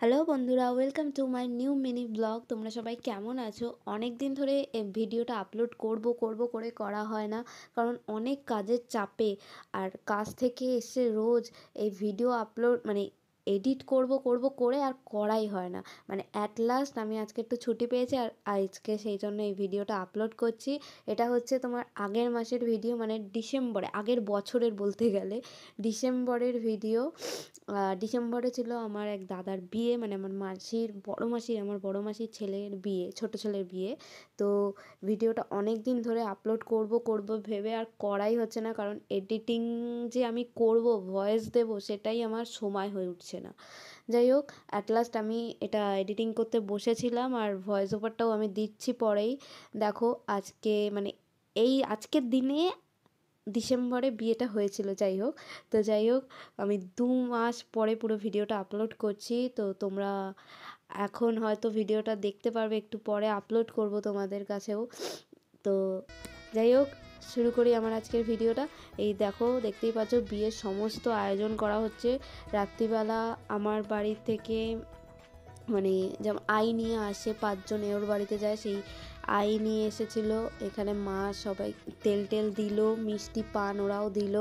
Hello বন্ধুরা, welcome to my new mini blog. তোমরা সবাই কেমন আছো? অনেক দিন ধরে ভিডিওটা আপলোড করব করব করে করা হয় না, কারণ অনেক কাজের চাপে আর কাজ থেকে এসে রোজ এই ভিডিও আপলোড মানে এডিট করব করব করে আর করাই হয় না। মানে অ্যাট লাস্ট আমি আজকে একটু ছুটি পেয়েছি আর আজকে সেই জন্য এই ভিডিওটা আপলোড করছি। এটা হচ্ছে তোমার আগের মাসের ভিডিও, মানে ডিসেম্বরে, আগের বছরের বলতে গেলে ডিসেম্বরের ভিডিও। ডিসেম্বরে ছিল আমার এক দাদার বিয়ে, মানে আমার আমার বড় মাসির ছেলের বিয়ে, ছোট ছেলের বিয়ে। তো ভিডিওটা অনেক দিন ধরে আপলোড করব করব ভেবে আর করাই হচ্ছে না, কারণ এডিটিং যে আমি করব, ভয়েস দেব, সেটাই আমার সময় হয়ে উঠছে না। যাই হোক, অ্যাট লাস্ট আমি এটা এডিটিং করতে বসেছিলাম আর ভয়েস ওভারটাও আমি দিচ্ছি পরেই। দেখো আজকে মানে এই আজকের দিনে ডিসেম্বরে বিয়েটা হয়েছিল। যাই হোক, আমি 2 মাস পরে পুরো ভিডিওটা আপলোড করছি। তো তোমরা এখন হয়তো ভিডিওটা দেখতে পারবে, একটু পরে আপলোড করব তোমাদের কাছেও। তো যাই হোক, শুরু করি আমার আজকের ভিডিওটা। এই দেখো, দেখতেই পাচ্ছ বিয়ের সমস্ত আয়োজন করা হচ্ছে। রাত্রিবেলা আমার বাড়ি থেকে মানে যেমন আই নিয়ে আসে, 5 জন ওর বাড়িতে যায়, সেই আই নিয়ে এসেছিলো এখানে। মা সবাই তেল টেল দিল, মিষ্টি পান ওরাও দিল।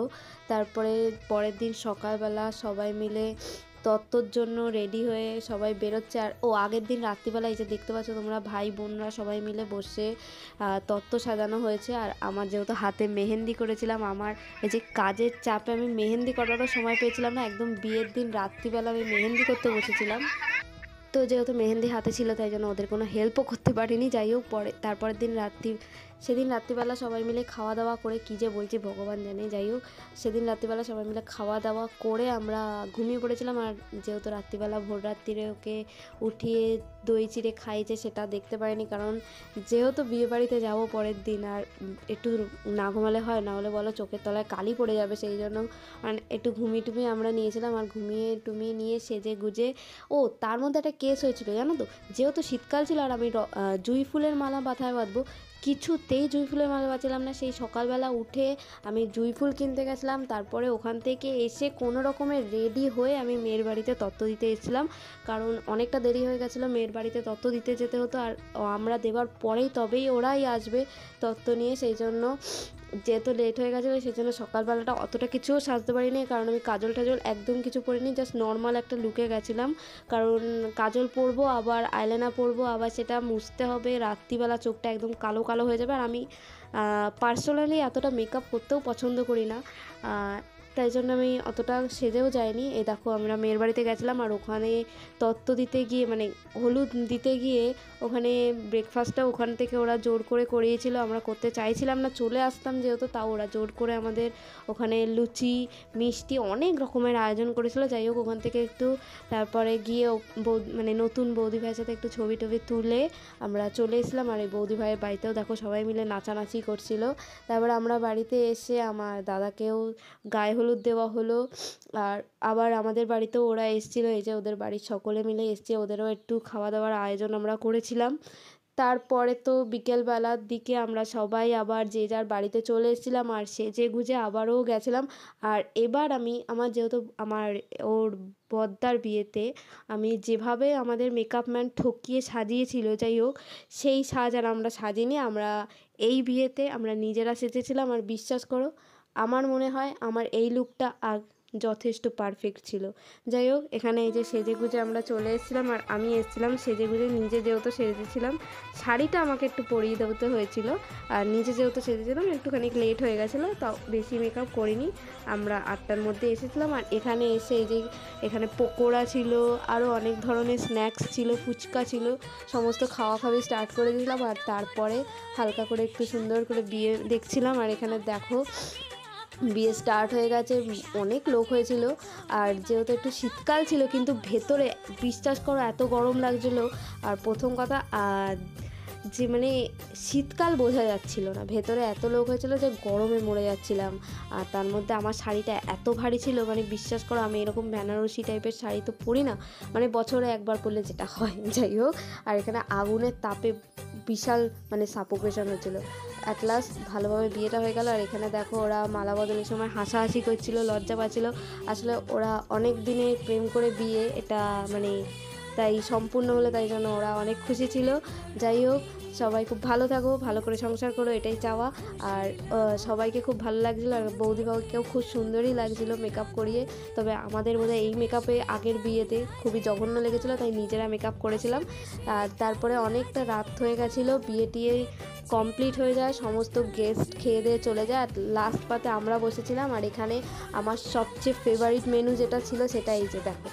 তারপরে পরের দিন সকালবেলা সবাই মিলে তত্ত্বর জন্য রেডি হয়ে সবাই বেরোচ্ছে। আর আগের দিন রাত্রিবেলা এই যে দেখতে পাচ্ছ তোমরা, ভাই বোনরা সবাই মিলে বসে তত্ত্ব সাজানো হয়েছে। আর আমার যেহেতু হাতে মেহেন্দি করেছিলাম, আমার এই যে কাজের চাপে আমি মেহেন্দি করারও সময় পেয়েছিলাম না, একদম বিয়ের দিন রাত্রিবেলা আমি মেহেন্দি করতে বসেছিলাম। তো যেহেতু মেহেন্দি হাতে ছিল তাই জন্য ওদের কোনো হেল্পও করতে পারিনি। যাই হোক, তারপরের দিন সেদিন রাত্রিবেলা সবাই মিলে খাওয়া দাওয়া করে, কী যে বলছি ভগবান জানে, যাই হোক সেদিন রাত্রিবেলা সবাই মিলে খাওয়া দাওয়া করে আমরা ঘুমিয়ে পড়েছিলাম। আর যেহেতু রাত্রিবেলা ভোর রাত্রিরে ওকে উঠিয়ে দই চিড়ে খাইয়েছে সেটা দেখতে পারিনি, কারণ যেহেতু বিয়েবাড়িতে যাবো পরের দিন, আর একটু না ঘুমালে হয়, না হলে বলো চোখের তলায় কালি পড়ে যাবে, সেই জন্য মানে একটু ঘুমিয়ে টুমিয়ে আমরা নিয়েছিলাম। আর ঘুমিয়ে টুমিয়ে নিয়ে সেজে গুজে, তার মধ্যে একটা কেস হয়েছিল জানো তো। যেহেতু শীতকাল ছিল আর আমি জুঁই ফুলের মালা মাথায় বাঁধবো, কিছুতেই জুঁই ফুলের মালা বাঁধছিলাম না। সেই সকালবেলা উঠে আমি জুঁই ফুল কিনতে গেছিলাম, তারপরে ওখান থেকে এসে কোনো রকমের রেডি হয়ে আমি মেয়ের বাড়িতে তত্ত্ব দিতে এসেছিলাম, কারণ অনেকটা দেরি হয়ে গেছিলো, মেয়ের বাড়িতে তত্ত্ব দিতে যেতে হতো। আর আমরা দেবার পরেই তবেই ওরাই আসবে তত্ত্ব নিয়ে, সেই জন্য যেহেতু লেট হয়ে গেছিলো সেই জন্য সকালবেলাটা অতটা কিছুও সাজতে পারিনি, কারণ আমি কাজল টাজল একদম কিছু পরিনি, জাস্ট নর্মাল একটা লুকে গেছিলাম। কারণ কাজল পরবো, আবার আইলাইনার পরবো, আবার সেটা মুছতে হবে, রাত্রিবেলা চোখটা একদম কালো কালো হয়ে যাবে। আর আমি পার্সোনালি এতটা মেকআপ করতেও পছন্দ করি না, তাই জন্য আমি অতটা সেজেও যাইনি। এই দেখো আমরা মেয়ের বাড়িতে গেছিলাম আর ওখানে তত্ত্ব দিতে গিয়ে, মানে হলুদ দিতে গিয়ে, ওখানে ব্রেকফাস্টটা ওখান থেকে ওরা জোর করে করিয়েছিল। আমরা করতে চাইছিলাম না, চলে আসতাম যেহেতু, তাও ওরা জোর করে আমাদের ওখানে লুচি মিষ্টি অনেক রকমের আয়োজন করেছিল। যাই হোক, ওখান থেকে একটু তারপরে গিয়ে মানে নতুন বৌদি ভাইয়ের সাথে একটু ছবি টবি তুলে আমরা চলে এসলাম। আর এই বৌদি ভাইয়ের বাড়িতেও দেখো সবাই মিলে নাচানাচি করছিল। তারপরে আমরা বাড়িতে এসে আমার দাদাকেও গায়ে হলুদ দেওয়া হলো। আর আবার আমাদের বাড়িতেও ওরা এসেছিলো, এই যে ওদের বাড়ির সকলে মিলে এসছে, ওদেরও একটু খাওয়া দাওয়ার আয়োজন আমরা করেছিলাম। তারপরে তো বিকেলবেলার দিকে আমরা সবাই আবার যে যার বাড়িতে চলে এসেছিলাম আর সেজে গুজে আবারও গেছিলাম। আর এবার আমার যেহেতু ওর বদ্দার বিয়েতে আমি যেভাবে আমাদের মেকআপ ম্যান ঠকিয়ে সাজিয়েছিল, যাই হোক সেই সাজ আর আমরা সাজিনি। আমরা এই বিয়েতে আমরা নিজেরা সেজেছিলাম, আর বিশ্বাস করো আমার মনে হয় আমার এই লুকটা যথেষ্ট পারফেক্ট ছিল। যাই হোক, এখানে এই যে সেজে গুজে আমরা চলে এসেছিলাম, আর আমি এসেছিলাম সেজে গুজে, নিজে যেহেতু সেজেছিলাম, শাড়িটা আমাকে একটু পরিয়ে দিতে হয়েছিল, আর নিজে যেহেতু সেজেছিলাম একটুখানি লেট হয়ে গেছিলো, তাও বেশি মেকআপ করিনি। আমরা 8টার মধ্যে এসেছিলাম। আর এখানে এসে এই যে এখানে পকোড়া ছিল, আরও অনেক ধরনের স্ন্যাক্স ছিল, ফুচকা ছিল, সমস্ত খাওয়া স্টার্ট করে দিয়েছিলাম। আর তারপরে হালকা করে একটু সুন্দর করে বিয়ে দেখছিলাম। আর এখানে দেখো বিয়ে স্টার্ট হয়ে গেছে, অনেক লোক হয়েছিল। আর যেহেতু একটু শীতকাল ছিল, কিন্তু ভেতরে বিশ্বাস করো এত গরম লাগছিলো। আর প্রথম কথা যে মানে শীতকাল বোঝা যাচ্ছিল না, ভেতরে এত লোক হয়েছিল যে গরমে মরে যাচ্ছিলাম। আর তার মধ্যে আমার শাড়িটা এত ভারী ছিল, মানে বিশ্বাস করো আমি এরকম বেনারসি টাইপের শাড়ি তো পরি না, মানে বছরে একবার পরলে যেটা হয়। যাই হোক, আর এখানে আগুনের তাপে বিশাল মানে সাফোকেশন হচ্ছিলো। অ্যাট লাস্ট ভালোভাবে বিয়েটা হয়ে গেল। আর এখানে দেখো ওরা মালা বদলের সময় হাসাহাসি করছিল, লজ্জা পাচ্ছিল। আসলে ওরা অনেক দিনে প্রেম করে বিয়ে, এটা মানে তাই সম্পূর্ণ হলো, তাই জন্য ওরা অনেক খুশি ছিল। যাই হোক, সবাই খুব ভালো থাকো, ভালো করে সংসার করো, এটাই চাওয়া। আর সবাইকে খুব ভালো লাগছিলো, আর বৌদিবাবুকেও খুব সুন্দরই লাগছিলো মেকআপ করিয়ে। তবে আমাদের বোধহয় এই মেকআপে আগের বিয়েতে খুবই জঘন্য লেগেছিলো, তাই নিজেরা মেকআপ করেছিলাম। আর তারপরে অনেকটা রাত হয়ে গেছিলো, বিয়ে টিয়ে কমপ্লিট হয়ে যায়, সমস্ত গেস্ট খেয়ে দিয়ে চলে যায়, আর লাস্ট পাতে আমরা বসেছিলাম। আর এখানে আমার সবচেয়ে ফেভারিট মেনু যেটা ছিল সেটা এই যে দেখো,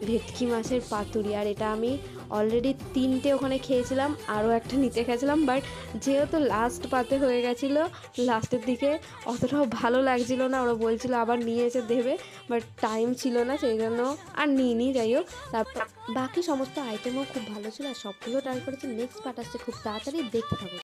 ভেটকি মাছের পাতুরি। আর এটা আমি অলরেডি 3টে ওখানে খেয়েছিলাম, আরও একটা নিতে গেছিলাম, বাট যেহেতু লাস্ট পাতে হয়ে গেছিলো, লাস্টের দিকে অতটাও ভালো লাগছিলো না। ওরা বলছিল আবার নিয়ে এসে দেবে, বাট টাইম ছিল না, সেই জন্য আর নিইনি। যাই হোক, তারপর বাকি সমস্ত আইটেমও খুব ভালো ছিল, আর সবগুলো ট্রাই করেছি। নেক্সট পার্ট আসছে খুব তাড়াতাড়ি, দেখতে থাকো।